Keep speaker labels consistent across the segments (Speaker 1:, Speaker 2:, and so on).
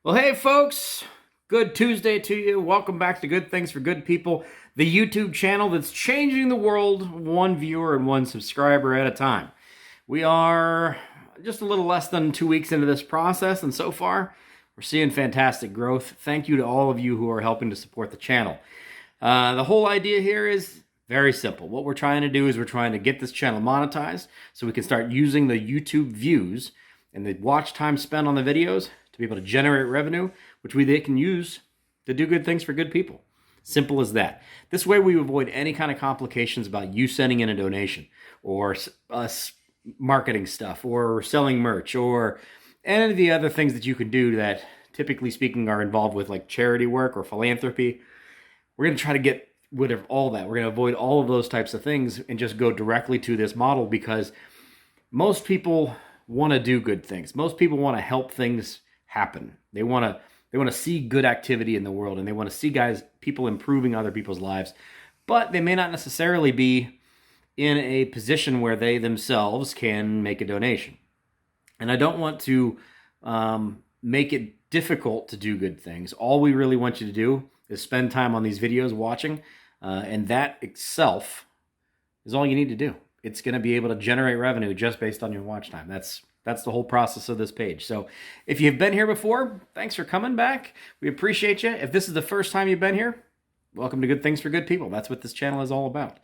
Speaker 1: Well, hey, folks. Good Tuesday to you. Welcome back to Good Things for Good People, the YouTube channel that's changing the world one viewer and one subscriber at a time. We are just a little less than 2 weeks into this process, and so far, we're seeing fantastic growth. Thank you to all of you who are helping to support the channel. The whole idea here is very simple. What we're trying to do is we're trying to get this channel monetized so we can start using the YouTube views and the watch time spent on the videos to be able to generate revenue, which they can use to do good things for good people. Simple as that. This way we avoid any kind of complications about you sending in a donation or us marketing stuff or selling merch or any of the other things that you can do that, typically speaking, are involved with like charity work or philanthropy. We're going to try to get rid of all that. We're going to avoid all of those types of things and just go directly to this model because most people want to do good things. Most people want to help things happen. They want to see good activity in the world, and they want to see people improving other people's lives, but they may not necessarily be in a position where they themselves can make a donation. And I don't want to make it difficult to do good things. All we really want you to do is spend time on these videos watching, and that itself is all you need to do. It's going to be able to generate revenue just based on your watch time. That's the whole process of this page. So if you've been here before, thanks for coming back. We appreciate you. If this is the first time you've been here, welcome to Good Things for Good People. That's what this channel is all about.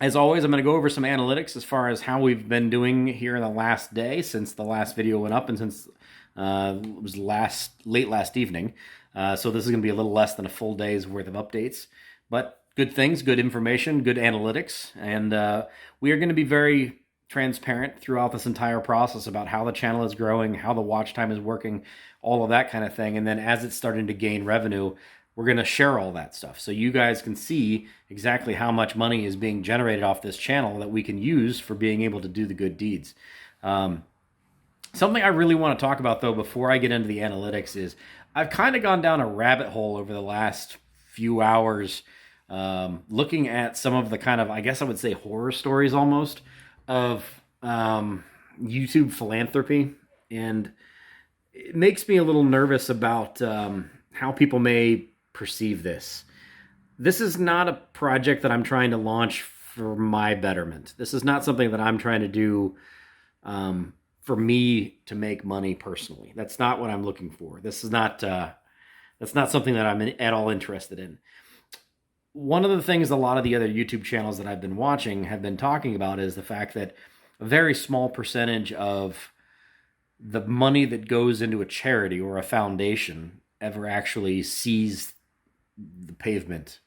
Speaker 1: As always, I'm going to go over some analytics as far as how we've been doing here in the last day since the last video went up and since it was late last evening. So this is going to be a little less than a full day's worth of updates. But good things, good information, good analytics. And we are going to be very transparent throughout this entire process about how the channel is growing, how the watch time is working, all of that kind of thing. And then as it's starting to gain revenue, we're going to share all that stuff so you guys can see exactly how much money is being generated off this channel that we can use for being able to do the good deeds. Something I really want to talk about, though, before I get into the analytics is I've kind of gone down a rabbit hole over the last few hours looking at some of the kind of, I guess I would say, horror stories almost of YouTube philanthropy. And it makes me a little nervous about how people may perceive this. This is not a project that I'm trying to launch for my betterment. This is not something that I'm trying to do for me to make money personally. That's not what I'm looking for. This is not that's not something that I'm at all interested in. One of the things a lot of the other YouTube channels that I've been watching have been talking about is the fact that a very small percentage of the money that goes into a charity or a foundation ever actually sees the pavement.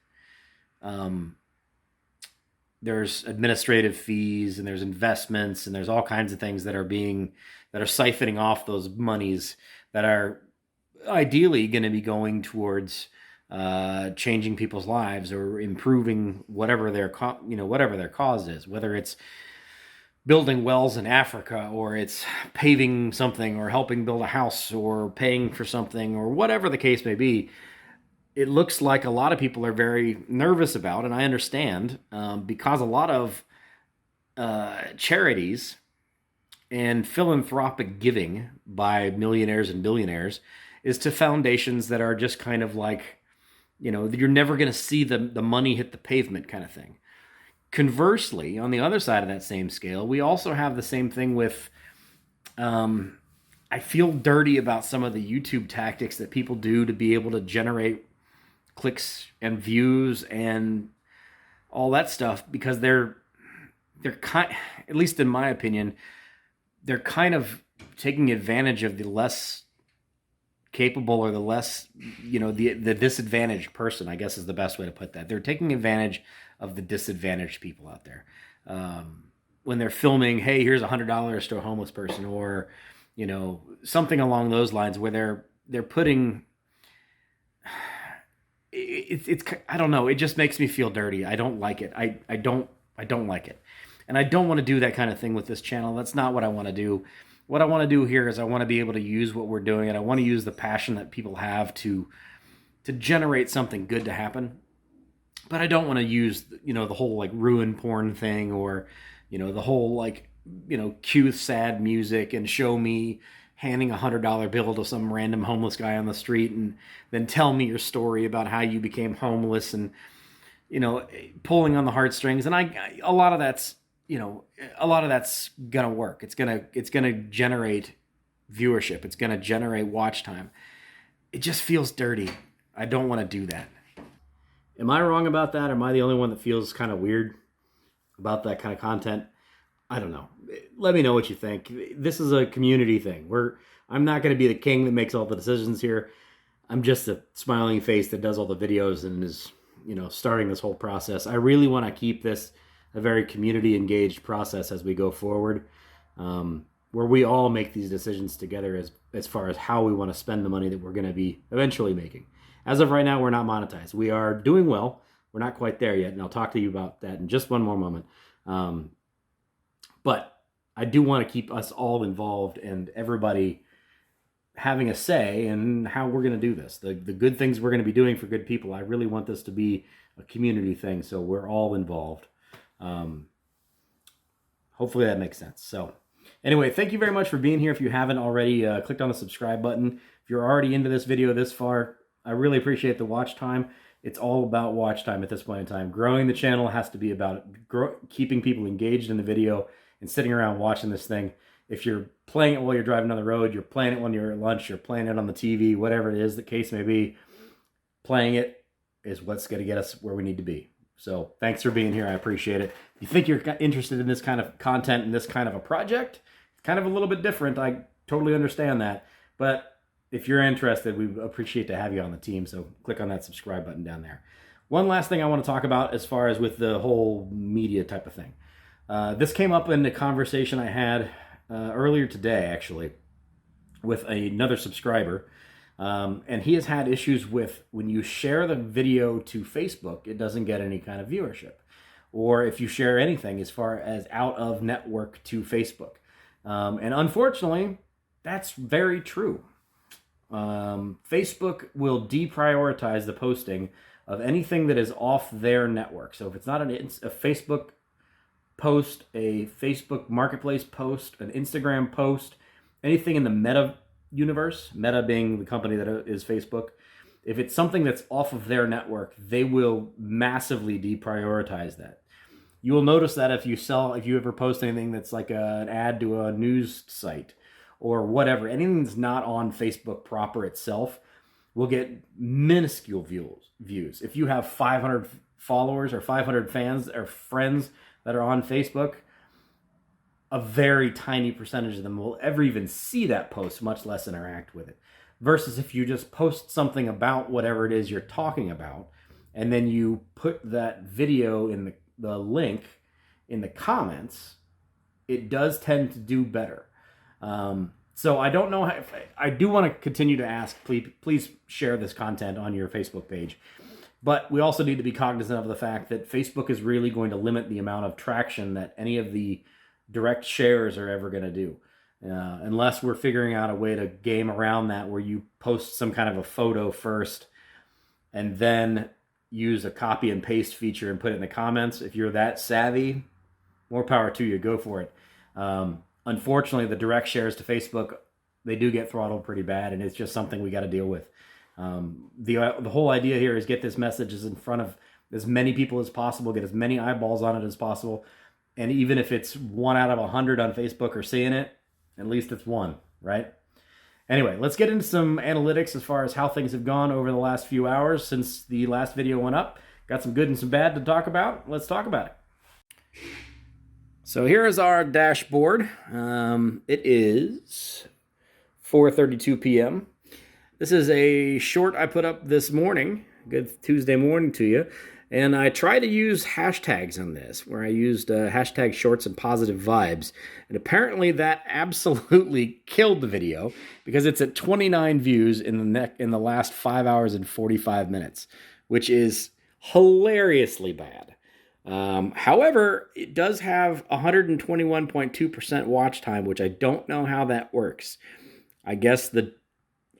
Speaker 1: There's administrative fees and there's investments and there's all kinds of things that are siphoning off those monies that are ideally going to be going towards changing people's lives or improving whatever their cause is, whether it's building wells in Africa or it's paving something or helping build a house or paying for something or whatever the case may be. It looks like a lot of people are very nervous about, and I understand, because a lot of charities and philanthropic giving by millionaires and billionaires is to foundations that are just kind of like, you're never going to see the money hit the pavement kind of thing. Conversely, on the other side of that same scale, we also have the same thing with, I feel dirty about some of the YouTube tactics that people do to be able to generate clicks and views and all that stuff, because they're kind, at least in my opinion, they're kind of taking advantage of the less capable or the less, the disadvantaged person, I guess is the best way to put that. They're taking advantage of the disadvantaged people out there. When they're filming, hey, here's $100 to a homeless person, or, something along those lines where they're putting, it's I don't know, it just makes me feel dirty. I don't like it. I don't like it. And I don't want to do that kind of thing with this channel. That's not what I want to do. What I want to do here is I want to be able to use what we're doing, and I want to use the passion that people have to generate something good to happen. But I don't want to use, the whole like ruin porn thing, or, the whole like, cue sad music and show me handing a $100 bill to some random homeless guy on the street and then tell me your story about how you became homeless and, pulling on the heartstrings. And a lot of that's, a lot of that's gonna work. It's gonna generate viewership. It's gonna generate watch time. It just feels dirty. I don't want to do that. Am I wrong about that? Or am I the only one that feels kind of weird about that kind of content? I don't know. Let me know what you think. This is a community thing. I'm not going to be the king that makes all the decisions here. I'm just a smiling face that does all the videos and is, starting this whole process. I really want to keep this a very community engaged process as we go forward, where we all make these decisions together as far as how we want to spend the money that we're going to be eventually making. As of right now, we're not monetized. We are doing well. We're not quite there yet, and I'll talk to you about that in just one more moment. But I do want to keep us all involved and everybody having a say in how we're going to do this. The good things we're going to be doing for good people. I really want this to be a community thing, so we're all involved. Hopefully that makes sense. So anyway, thank you very much for being here. If you haven't already clicked on the subscribe button, if you're already into this video this far, I really appreciate the watch time. It's all about watch time at this point in time. Growing the channel has to be about keeping people engaged in the video and sitting around watching this thing. If you're playing it while you're driving on the road, you're playing it when you're at lunch, you're playing it on the TV, whatever it is the case may be, playing it is what's going to get us where we need to be. So thanks for being here. I appreciate it. If you think you're interested in this kind of content and this kind of a project, it's kind of a little bit different. I totally understand that. But if you're interested, we appreciate to have you on the team. So click on that subscribe button down there. One last thing I want to talk about as far as with the whole media type of thing. This came up in a conversation I had earlier today, actually, with another subscriber. And he has had issues with when you share the video to Facebook, it doesn't get any kind of viewership. Or if you share anything as far as out of network to Facebook. And unfortunately, that's very true. Facebook will deprioritize the posting of anything that is off their network. So if it's not a Facebook post, a Facebook marketplace post, an Instagram post, anything in the Meta universe, Meta being the company that is Facebook, if it's something that's off of their network, they will massively deprioritize that. You will notice that if you ever post anything that's like an ad to a news site or whatever, anything that's not on Facebook proper itself will get minuscule views. If you have 500 followers or 500 fans or friends that are on Facebook, a very tiny percentage of them will ever even see that post, much less interact with it. Versus if you just post something about whatever it is you're talking about, and then you put that video in the link in the comments, it does tend to do better. So I don't know if I do want to continue to ask, please share this content on your Facebook page. But we also need to be cognizant of the fact that Facebook is really going to limit the amount of traction that any of the direct shares are ever going to do. Unless we're figuring out a way to game around that where you post some kind of a photo first and then use a copy and paste feature and put it in the comments. If you're that savvy, more power to you. Go for it. Unfortunately, the direct shares to Facebook, they do get throttled pretty bad, and it's just something we got to deal with. The whole idea here is get this message in front of as many people as possible, get as many eyeballs on it as possible. And even if it's 1 out of 100 on Facebook are seeing it, at least it's one, right? Anyway, let's get into some analytics as far as how things have gone over the last few hours since the last video went up. Got some good and some bad to talk about. Let's talk about it. So here is our dashboard. It is 4:32 p.m. This is a short I put up this morning. Good Tuesday morning to you. And I try to use hashtags on this, where I used hashtag shorts and positive vibes. And apparently that absolutely killed the video because it's at 29 views in the last 5 hours and 45 minutes, which is hilariously bad. However, it does have 121.2% watch time, which I don't know how that works. I guess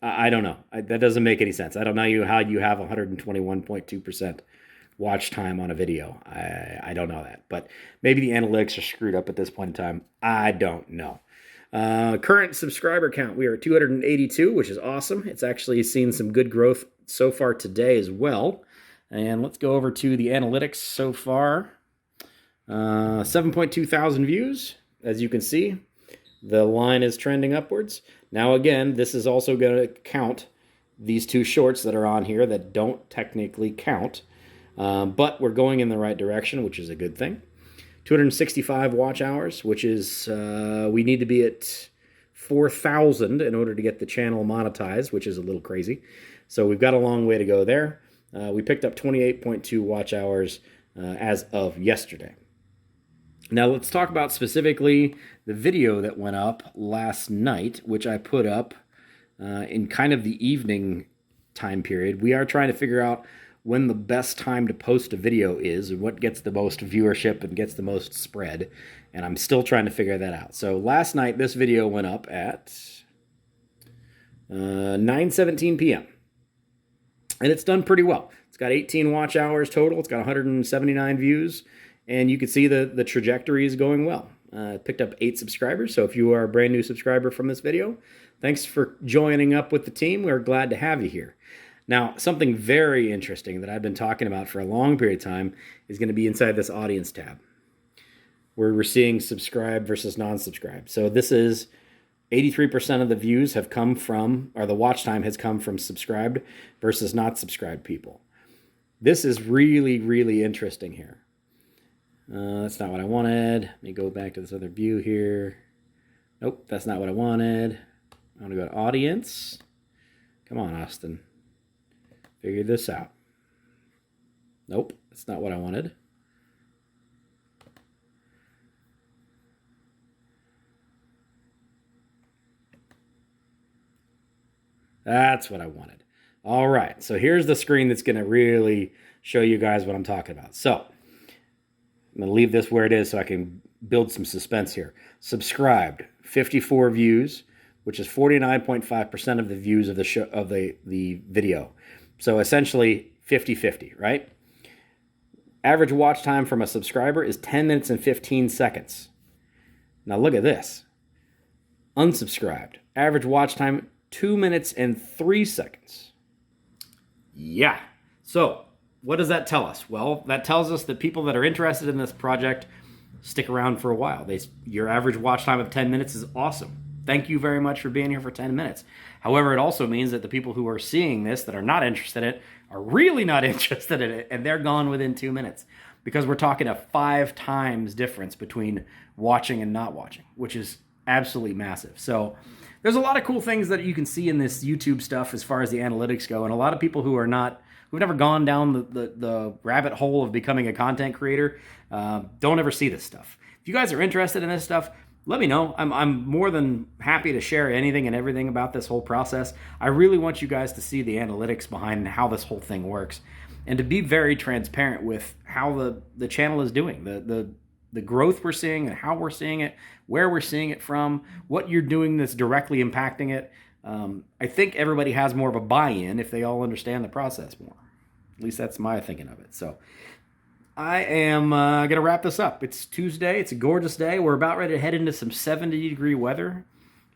Speaker 1: I don't know. That doesn't make any sense. I don't know how you have 121.2% watch time on a video. I don't know that, but maybe the analytics are screwed up at this point in time. I don't know. Current subscriber count, we are at 282, which is awesome. It's actually seen some good growth so far today as well. And let's go over to the analytics so far. 7.2 thousand views, as you can see. The line is trending upwards. Now again, this is also going to count these two shorts that are on here that don't technically count. But we're going in the right direction, which is a good thing. 265 watch hours, which is, we need to be at 4,000 in order to get the channel monetized, which is a little crazy. So we've got a long way to go there. We picked up 28.2 watch hours as of yesterday. Now let's talk about specifically the video that went up last night, which I put up in kind of the evening time period. We are trying to figure out when the best time to post a video is, and what gets the most viewership and gets the most spread, and I'm still trying to figure that out. So last night, this video went up at 9:17 p.m., and it's done pretty well. It's got 18 watch hours total. It's got 179 views, and you can see the trajectory is going well. Picked up 8 subscribers, so if you are a brand new subscriber from this video, thanks for joining up with the team. We're glad to have you here. Now, something very interesting that I've been talking about for a long period of time is going to be inside this audience tab, where we're seeing subscribe versus non-subscribe. So this is 83% of the views have come from, or the watch time has come from subscribed versus not subscribed people. This is really, really interesting here. That's not what I wanted. Let me go back to this other view here. Nope, that's not what I wanted. I want to go to audience. Come on, Austin. Figure this out. Nope, that's not what I wanted. That's what I wanted. All right, so here's the screen that's going to really show you guys what I'm talking about. So I'm going to leave this where it is so I can build some suspense here. Subscribed, 54 views, which is 49.5% of the views of the show, of the video. So essentially 50-50, right? Average watch time from a subscriber is 10 minutes and 15 seconds. Now look at this. Unsubscribed. Average watch time, 2 minutes and 3 seconds. Yeah. So what does that tell us? Well, that tells us that people that are interested in this project stick around for a while. Your average watch time of 10 minutes is awesome. Thank you very much for being here for 10 minutes. However, it also means that the people who are seeing this that are not interested in it are really not interested in it, and they're gone within 2 minutes, because we're talking a 5 times difference between watching and not watching, which is absolutely massive. So there's a lot of cool things that you can see in this YouTube stuff as far as the analytics go, and a lot of people who've never gone down the rabbit hole of becoming a content creator don't ever see this stuff. If you guys are interested in this stuff, let me know. I'm more than happy to share anything and everything about this whole process. I really want you guys to see the analytics behind how this whole thing works, and to be very transparent with how the channel is doing, the growth we're seeing and how we're seeing it, where we're seeing it from, what you're doing that's directly impacting it. I think everybody has more of a buy-in if they all understand the process more. At least that's my thinking of it. So I am going to wrap this up. It's Tuesday. It's a gorgeous day. We're about ready to head into some 70-degree weather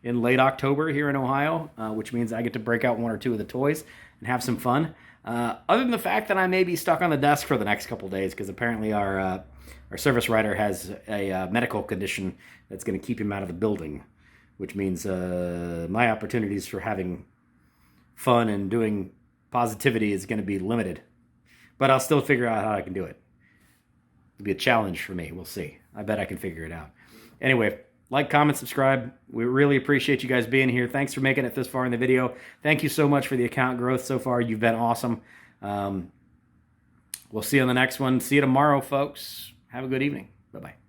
Speaker 1: in late October here in Ohio, which means I get to break out 1 or 2 of the toys and have some fun. Other than the fact that I may be stuck on the desk for the next couple days, because apparently our service writer has a medical condition that's going to keep him out of the building, which means my opportunities for having fun and doing positivity is going to be limited. But I'll still figure out how I can do it. It'll be a challenge for me. We'll see. I bet I can figure it out. Anyway, like, comment, subscribe. We really appreciate you guys being here. Thanks for making it this far in the video. Thank you so much for the account growth so far. You've been awesome. We'll see you on the next one. See you tomorrow, folks. Have a good evening. Bye-bye.